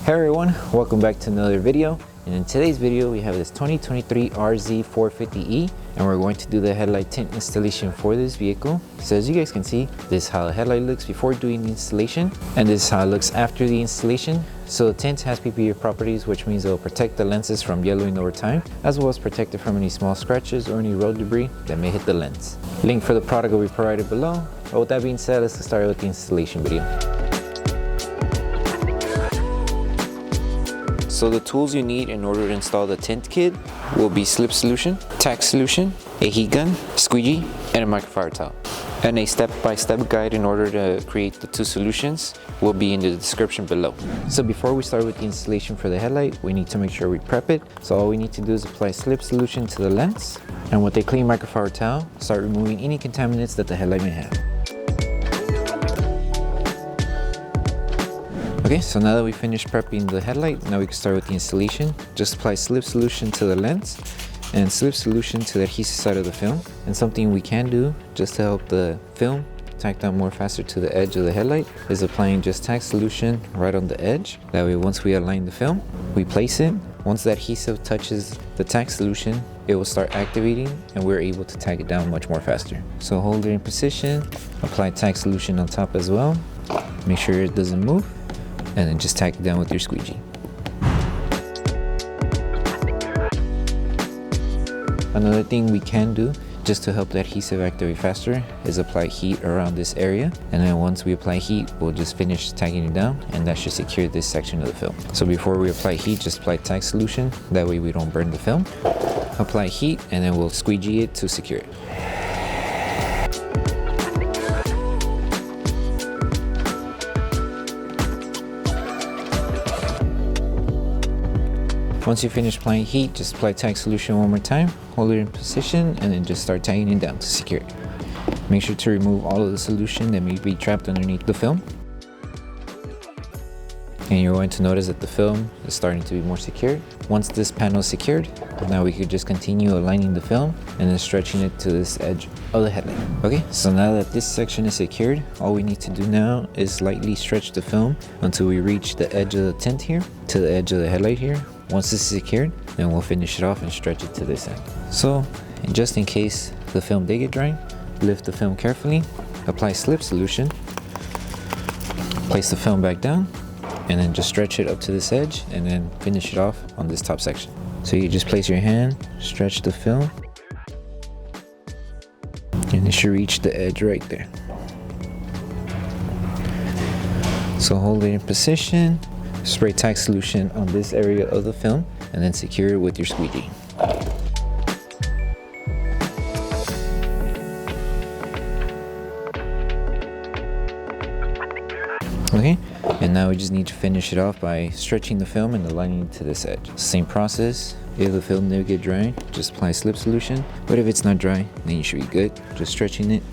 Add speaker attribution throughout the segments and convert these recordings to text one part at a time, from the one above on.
Speaker 1: Hey everyone, welcome back to another video. And in today's video we have this 2023 RZ 450e and we're going to do the headlight tint installation for this vehicle. So as you guys can see, this is how the headlight looks before doing the installation and this is how it looks after the installation. So the tint has PPF properties, which means it will protect the lenses from yellowing over time, as well as protect it from any small scratches or any road debris that may hit the lens. Link for the product will be provided below. But with that being said, let's get started with the installation video. So the tools you need in order to install the tint kit will be Slip Solution, Tack Solution, a heat gun, squeegee, and a microfiber towel. And a step-by-step guide in order to create the two solutions will be in the description below. So before we start with the installation for the headlight, we need to make sure we prep it. So all we need to do is apply Slip Solution to the lens, and with a clean microfiber towel, start removing any contaminants that the headlight may have. Okay, so now that we finished prepping the headlight, now we can start with the installation. Just apply Slip Solution to the lens and Slip Solution to the adhesive side of the film. And something we can do just to help the film tack down more faster to the edge of the headlight is applying just Tack Solution right on the edge. That way once we align the film, we place it. Once the adhesive touches the Tack Solution, it will start activating and we're able to tack it down much more faster. So hold it in position, apply Tack Solution on top as well. Make sure it doesn't move. And then just tack it down with your squeegee. Another thing we can do just to help the adhesive activate faster is apply heat around this area, and then once we apply heat we'll just finish tacking it down and that should secure this section of the film. So before we apply heat, just apply Tack Solution, that way we don't burn the film. Apply heat and then we'll squeegee it to secure it. Once you finish applying heat, just apply Tack Solution one more time, hold it in position, and then just start tightening it down to secure it. Make sure to remove all of the solution that may be trapped underneath the film. And you're going to notice that the film is starting to be more secured. Once this panel is secured, now we could just continue aligning the film and then stretching it to this edge of the headlight. Okay, so now that this section is secured, all we need to do now is lightly stretch the film until we reach the edge of the tint here, to the edge of the headlight here. Once this is secured, then we'll finish it off and stretch it to this end. So, just in case the film did get dry, lift the film carefully, apply Slip Solution, place the film back down, and then just stretch it up to this edge and then finish it off on this top section. So you just place your hand, stretch the film, and it should reach the edge right there. So hold it in position, spray Tack Solution on this area of the film, and then secure it with your squeegee. Okay, and now we just need to finish it off by stretching the film and aligning it to this edge. Same process. If the film didn't get dry, just apply Slip Solution. But if it's not dry, then you should be good. Just stretching it.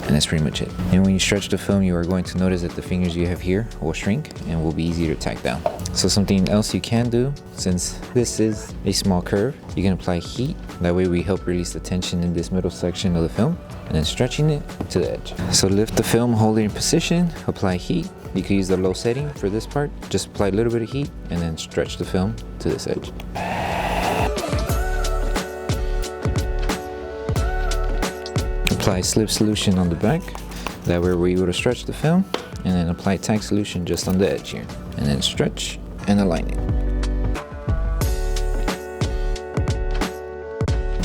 Speaker 1: And that's pretty much it. And when you stretch the film, you are going to notice that the fingers you have here will shrink and will be easier to tack down. So something else you can do, since this is a small curve, you can apply heat. That way we help release the tension in this middle section of the film and then stretching it to the edge. So lift the film, hold it in position, apply heat. You can use the low setting for this part. Just apply a little bit of heat and then stretch the film to this edge. Apply Slip Solution on the back, that way we're able to stretch the film, and then apply Tack Solution just on the edge here, and then stretch and align it.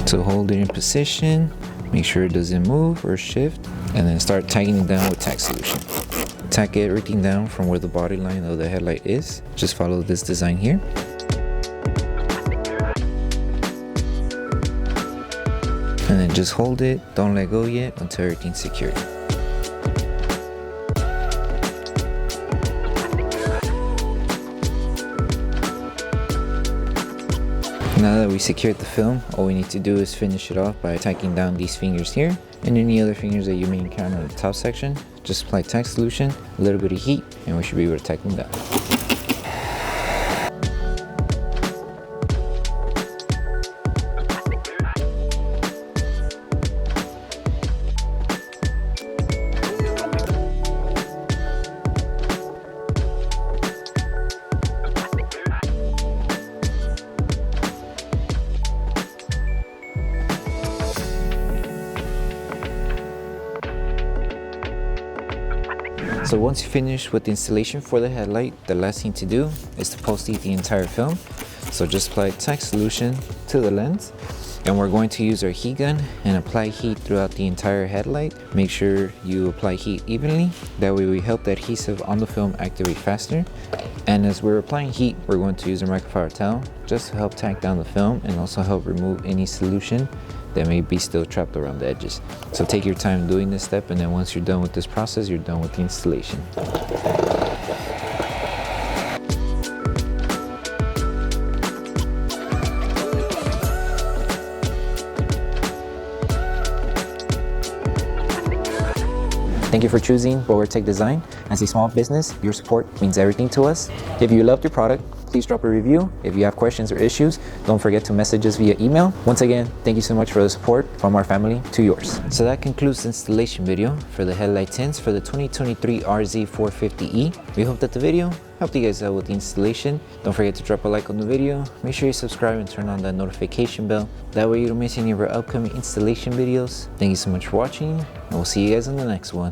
Speaker 1: So hold it in position, make sure it doesn't move or shift, and then start tightening it down with Tack Solution. Tack everything down from where the body line of the headlight is. Just follow this design here. And then just hold it, don't let go yet until everything's secured. Now that we secured the film, all we need to do is finish it off by tacking down these fingers here and any other fingers that you may encounter in the top section. Just apply Tack Solution, a little bit of heat, and we should be able to tack them down. So once you finish with the installation for the headlight, the last thing to do is to post-heat the entire film. So just apply tack solution to the lens, and we're going to use our heat gun and apply heat throughout the entire headlight. Make sure you apply heat evenly, that way we help the adhesive on the film activate faster. And as we're applying heat, we're going to use a microfiber towel just to help tack down the film and also help remove any solution that may be still trapped around the edges. So take your time doing this step, and then once you're done with this process, you're done with the installation. Thank you for choosing Bogar Tech Design. As a small business, your support means everything to us. If you loved your product, please drop a review. If you have questions or issues, don't forget to message us via email. Once again, thank you so much for the support from our family to yours. So that concludes the installation video for the headlight tints for the 2023 RZ 450E. We hope that the video helped you guys out with the installation. Don't forget to drop a like on the video. Make sure you subscribe and turn on that notification bell. That way you don't miss any of our upcoming installation videos. Thank you so much for watching, and we'll see you guys in the next one.